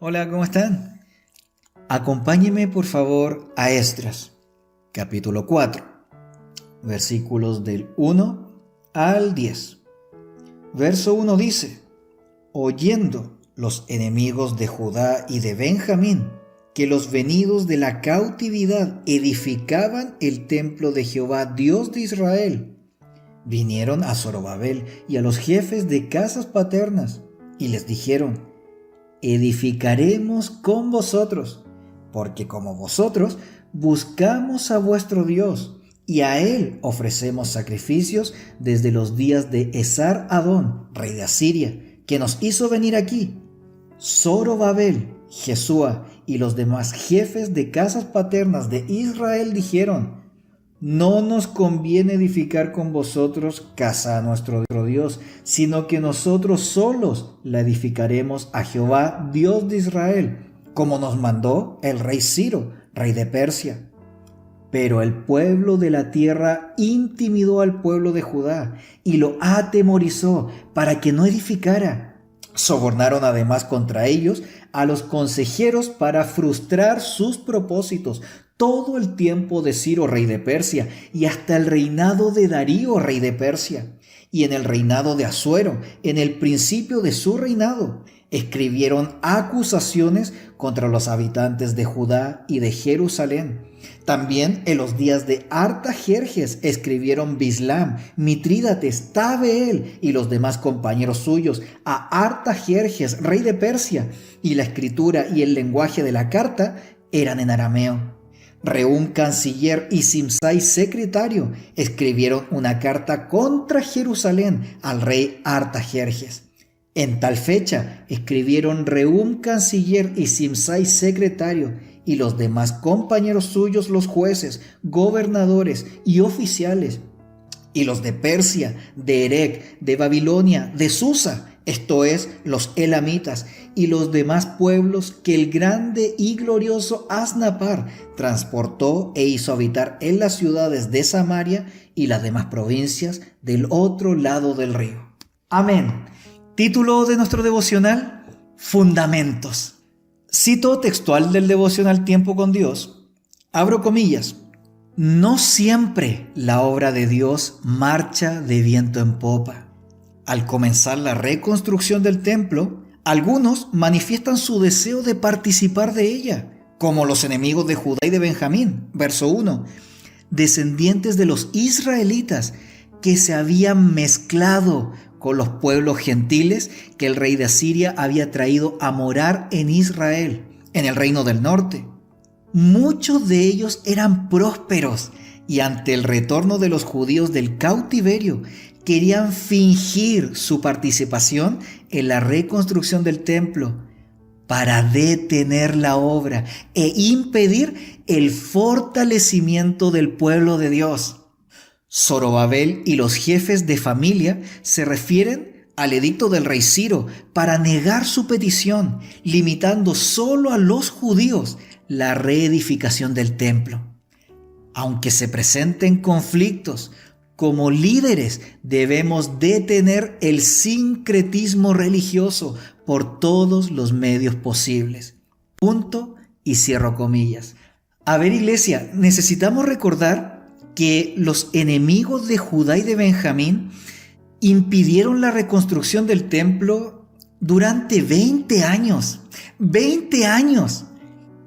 Hola, ¿cómo están? Acompáñeme por favor a Esdras, capítulo 4, versículos del 1 al 10. Verso 1 dice: Oyendo los enemigos de Judá y de Benjamín que los venidos de la cautividad edificaban el templo de Jehová, Dios de Israel, vinieron a Zorobabel y a los jefes de casas paternas y les dijeron: edificaremos con vosotros, porque como vosotros buscamos a vuestro Dios, y a Él ofrecemos sacrificios desde los días de Esar-Adón, rey de Asiria, que nos hizo venir aquí. Zorobabel, Jesúa y los demás jefes de casas paternas de Israel dijeron: no nos conviene edificar con vosotros casa a nuestro Dios, sino que nosotros solos la edificaremos a Jehová, Dios de Israel, como nos mandó el rey Ciro, rey de Persia. Pero el pueblo de la tierra intimidó al pueblo de Judá y lo atemorizó para que no edificara. Sobornaron además contra ellos a los consejeros para frustrar sus propósitos todo el tiempo de Ciro, rey de Persia, y hasta el reinado de Darío, rey de Persia, y en el reinado de Asuero, en el principio de su reinado, escribieron acusaciones contra los habitantes de Judá y de Jerusalén. También en los días de Artajerjes escribieron Bislam, Mitrídates, Tabeel y los demás compañeros suyos a Artajerjes, rey de Persia, y la escritura y el lenguaje de la carta eran en arameo. Reúm, canciller, y Simsai, secretario, escribieron una carta contra Jerusalén al rey Artajerjes. En tal fecha escribieron Reúm, canciller, y Simsai, secretario, y los demás compañeros suyos, los jueces, gobernadores y oficiales, y los de Persia, de Erec, de Babilonia, de Susa, esto es, los elamitas, y los demás pueblos que el grande y glorioso Asnapar transportó e hizo habitar en las ciudades de Samaria y las demás provincias del otro lado del río. Amén. Título de nuestro devocional: Fundamentos. Cito textual del devocional Tiempo con Dios. Abro comillas. No siempre la obra de Dios marcha de viento en popa. Al comenzar la reconstrucción del templo, algunos manifiestan su deseo de participar de ella, como los enemigos de Judá y de Benjamín, verso 1, descendientes de los israelitas que se habían mezclado con los pueblos gentiles que el rey de Asiria había traído a morar en Israel, en el reino del norte. Muchos de ellos eran prósperos y ante el retorno de los judíos del cautiverio querían fingir su participación en la reconstrucción del templo para detener la obra e impedir el fortalecimiento del pueblo de Dios. Zorobabel y los jefes de familia se refieren al edicto del rey Ciro para negar su petición, limitando solo a los judíos la reedificación del templo. Aunque se presenten conflictos, como líderes debemos detener el sincretismo religioso por todos los medios posibles. Punto y cierro comillas. A ver, iglesia, necesitamos recordar que los enemigos de Judá y de Benjamín impidieron la reconstrucción del templo durante 20 años. 20 años.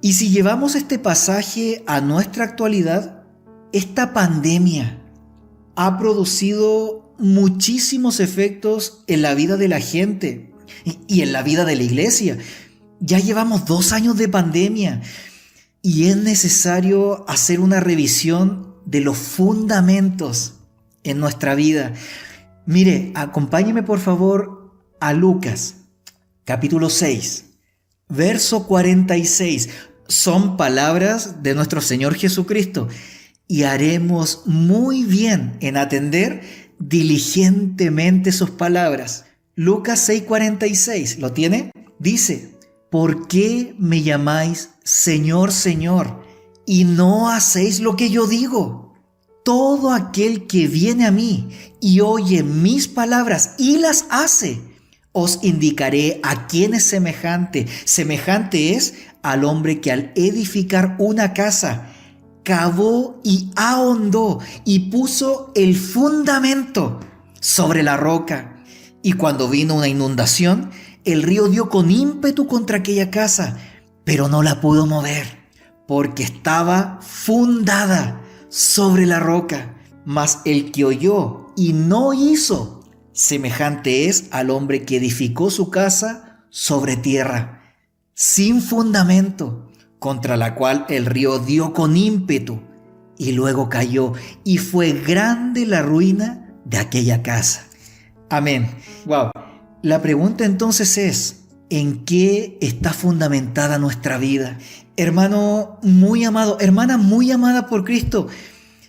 Y si llevamos este pasaje a nuestra actualidad, esta pandemia ha producido muchísimos efectos en la vida de la gente y en la vida de la iglesia. Ya llevamos 2 años de pandemia y es necesario hacer una revisión de los fundamentos en nuestra vida. Mire, acompáñeme por favor a Lucas, capítulo 6, verso 46. Son palabras de nuestro Señor Jesucristo. Y haremos muy bien en atender diligentemente sus palabras. Lucas 6:46, ¿lo tiene? Dice: ¿por qué me llamáis Señor, Señor, y no hacéis lo que yo digo? Todo aquel que viene a mí y oye mis palabras y las hace, os indicaré a quién es semejante. Semejante es al hombre que al edificar una casa, cavó y ahondó y puso el fundamento sobre la roca. Y cuando vino una inundación, el río dio con ímpetu contra aquella casa, pero no la pudo mover, porque estaba fundada sobre la roca. Mas el que oyó y no hizo, semejante es al hombre que edificó su casa sobre tierra, sin fundamento, contra la cual el río dio con ímpetu y luego cayó, y fue grande la ruina de aquella casa. Amén. Wow. La pregunta entonces es, ¿en qué está fundamentada nuestra vida? Hermano muy amado, hermana muy amada por Cristo,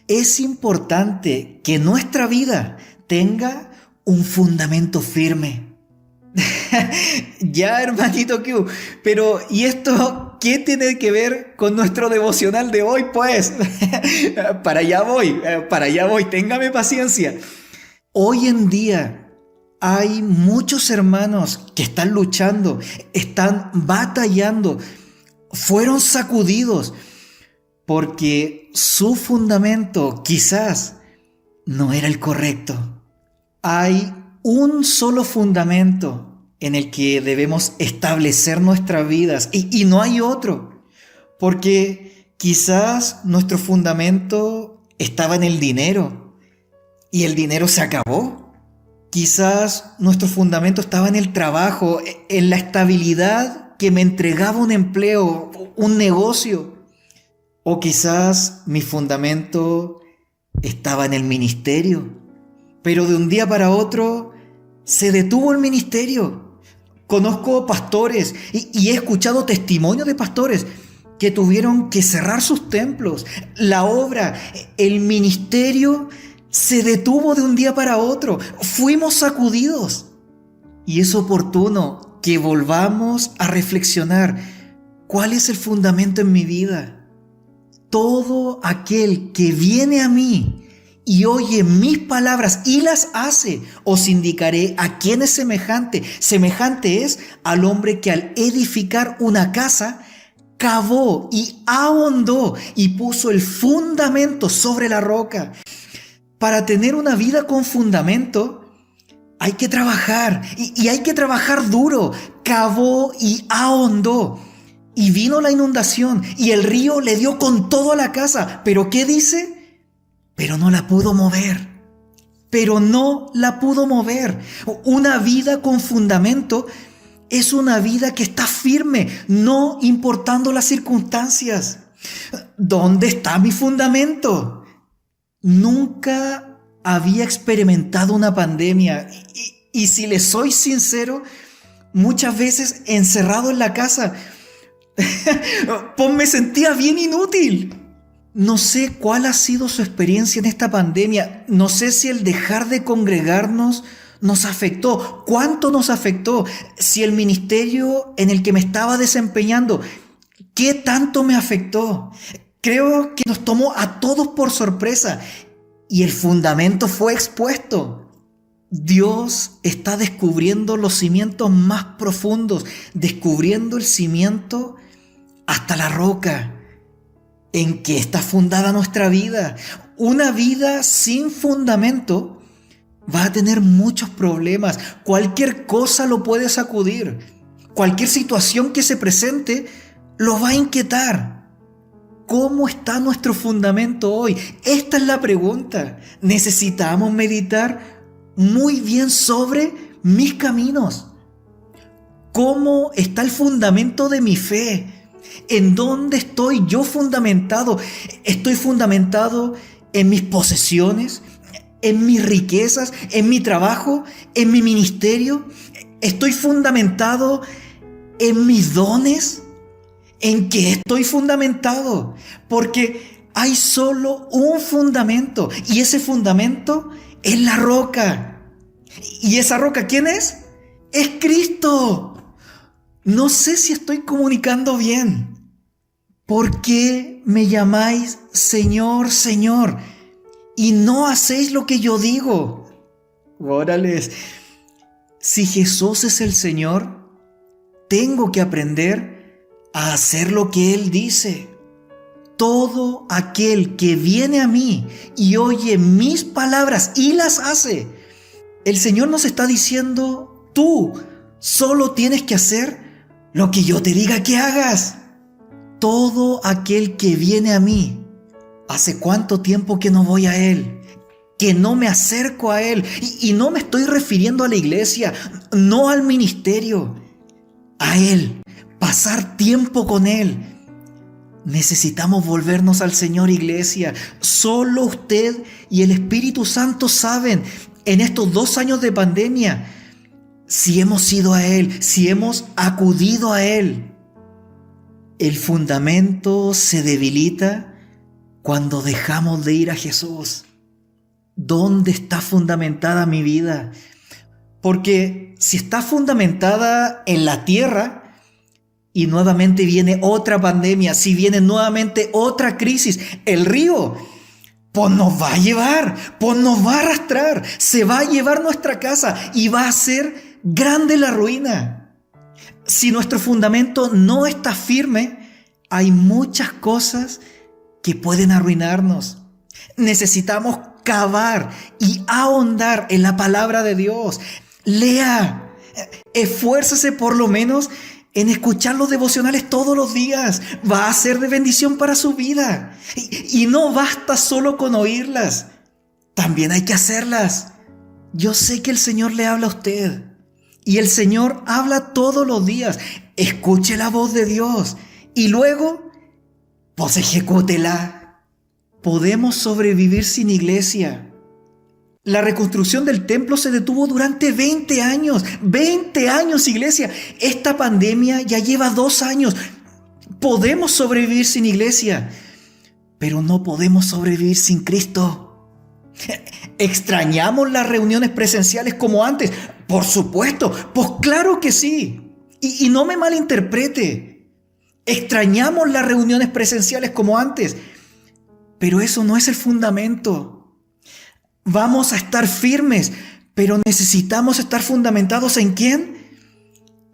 es importante que nuestra vida tenga un fundamento firme. Ya, hermanito Q, pero ¿y esto qué tiene que ver con nuestro devocional de hoy? Pues, para allá voy, téngame paciencia. Hoy en día hay muchos hermanos que están luchando, están batallando, fueron sacudidos porque su fundamento quizás no era el correcto. Hay un solo fundamento en el que debemos establecer nuestras vidas y no hay otro, porque quizás nuestro fundamento estaba en el dinero y el dinero se acabó. Quizás nuestro fundamento estaba en el trabajo, en la estabilidad que me entregaba un empleo, un negocio. O quizás mi fundamento estaba en el ministerio, pero de un día para otro se detuvo el ministerio. Conozco pastores y he escuchado testimonios de pastores que tuvieron que cerrar sus templos. La obra, el ministerio se detuvo de un día para otro. Fuimos sacudidos. Y es oportuno que volvamos a reflexionar cuál es el fundamento en mi vida. Todo aquel que viene a mí y oye mis palabras y las hace, os indicaré a quién es semejante. Semejante es al hombre que al edificar una casa, cavó y ahondó y puso el fundamento sobre la roca. Para tener una vida con fundamento, hay que trabajar y hay que trabajar duro. Cavó y ahondó. Y vino la inundación y el río le dio con todo a la casa. ¿Pero qué dice? Pero no la pudo mover. Pero no la pudo mover. Una vida con fundamento es una vida que está firme, no importando las circunstancias. ¿Dónde está mi fundamento? Nunca había experimentado una pandemia. Y si le soy sincero, muchas veces encerrado en la casa, pues me sentía bien inútil. No sé cuál ha sido su experiencia en esta pandemia. No sé si el dejar de congregarnos nos afectó. ¿Cuánto nos afectó? Si el ministerio en el que me estaba desempeñando, ¿qué tanto me afectó? Creo que nos tomó a todos por sorpresa y el fundamento fue expuesto. Dios está descubriendo los cimientos más profundos, descubriendo el cimiento hasta la roca en que está fundada nuestra vida. Una vida sin fundamento va a tener muchos problemas. Cualquier cosa lo puede sacudir. Cualquier situación que se presente lo va a inquietar. ¿Cómo está nuestro fundamento hoy? Esta es la pregunta. Necesitamos meditar muy bien sobre mis caminos. ¿Cómo está el fundamento de mi fe? ¿En dónde estoy yo fundamentado? ¿Estoy fundamentado en mis posesiones, en mis riquezas, en mi trabajo, en mi ministerio? ¿Estoy fundamentado en mis dones? ¿En qué estoy fundamentado? Porque hay solo un fundamento y ese fundamento es la roca. ¿Y esa roca quién es? Es Cristo. No sé si estoy comunicando bien. ¿Por qué me llamáis Señor, Señor, y no hacéis lo que yo digo? Órales. Si Jesús es el Señor, tengo que aprender a hacer lo que Él dice. Todo aquel que viene a mí y oye mis palabras y las hace, el Señor nos está diciendo, tú solo tienes que hacer lo que yo te diga que hagas. Todo aquel que viene a mí, ¿hace cuánto tiempo que no voy a Él? Que no me acerco a Él. Y no me estoy refiriendo a la iglesia, no al ministerio, a Él, pasar tiempo con Él. Necesitamos volvernos al Señor, iglesia. Solo usted y el Espíritu Santo saben en estos 2 años de pandemia si hemos ido a Él, si hemos acudido a Él. El fundamento se debilita cuando dejamos de ir a Jesús. ¿Dónde está fundamentada mi vida? Porque si está fundamentada en la tierra, y nuevamente viene otra pandemia, si viene nuevamente otra crisis, el río, pues nos va a llevar, pues nos va a arrastrar, se va a llevar nuestra casa y va a ser grande la ruina. Si nuestro fundamento no está firme, hay muchas cosas que pueden arruinarnos. Necesitamos cavar y ahondar en la palabra de Dios. Lea, esfuércese por lo menos en escuchar los devocionales todos los días. Va a ser de bendición para su vida. Y no basta solo con oírlas, también hay que hacerlas. Yo sé que el Señor le habla a usted y el Señor habla todos los días. Escuche la voz de Dios y luego, pues ejecútela. Podemos sobrevivir sin iglesia. La reconstrucción del templo se detuvo durante 20 años. 20 años, iglesia. Esta pandemia ya lleva 2 años. Podemos sobrevivir sin iglesia, pero no podemos sobrevivir sin Cristo. ¿Extrañamos las reuniones presenciales como antes? Por supuesto, pues claro que sí. Y no me malinterprete. Extrañamos las reuniones presenciales como antes, pero eso no es el fundamento. Vamos a estar firmes, pero necesitamos estar fundamentados ¿en quién?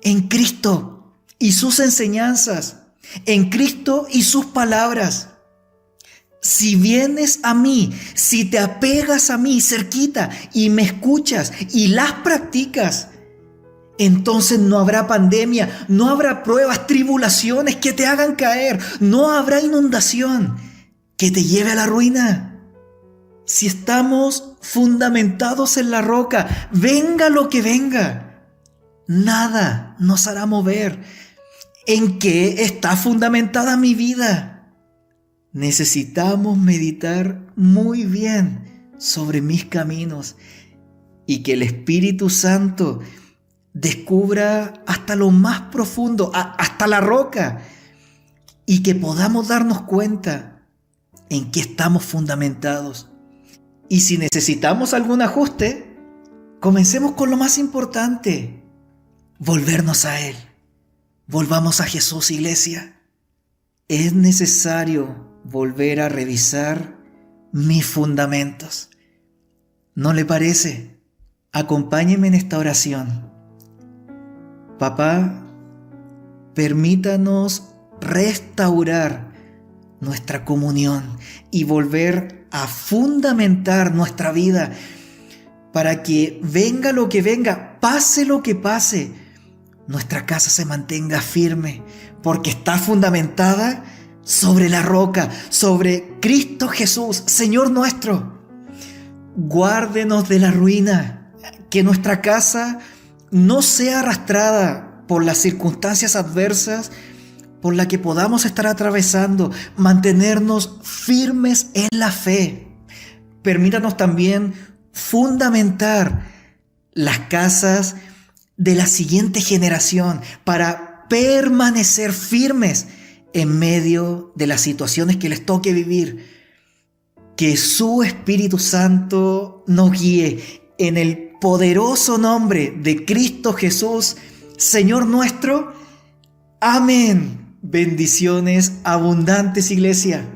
En Cristo y sus enseñanzas, en Cristo y sus palabras. Si vienes a mí, si te apegas a mí cerquita y me escuchas y las practicas, entonces no habrá pandemia, no habrá pruebas, tribulaciones que te hagan caer, no habrá inundación que te lleve a la ruina. Si estamos fundamentados en la roca, venga lo que venga, nada nos hará mover. ¿En qué está fundamentada mi vida? Necesitamos meditar muy bien sobre mis caminos y que el Espíritu Santo descubra hasta lo más profundo, hasta la roca, y que podamos darnos cuenta en qué estamos fundamentados. Y si necesitamos algún ajuste, comencemos con lo más importante: volvernos a Él. Volvamos a Jesús, iglesia. Es necesario volver a revisar mis fundamentos. ¿No le parece? Acompáñeme en esta oración. Papá, permítanos restaurar nuestra comunión y volver a fundamentar nuestra vida para que venga lo que venga, pase lo que pase, nuestra casa se mantenga firme porque está fundamentada sobre la roca, sobre Cristo Jesús, Señor nuestro. Guárdenos de la ruina, que nuestra casa no sea arrastrada por las circunstancias adversas por la que podamos estar atravesando, mantenernos firmes en la fe. Permítanos también fundamentar las casas de la siguiente generación para permanecer firmes en medio de las situaciones que les toque vivir. Que su Espíritu Santo nos guíe en el poderoso nombre de Cristo Jesús, Señor nuestro. Amén. Bendiciones abundantes, iglesia.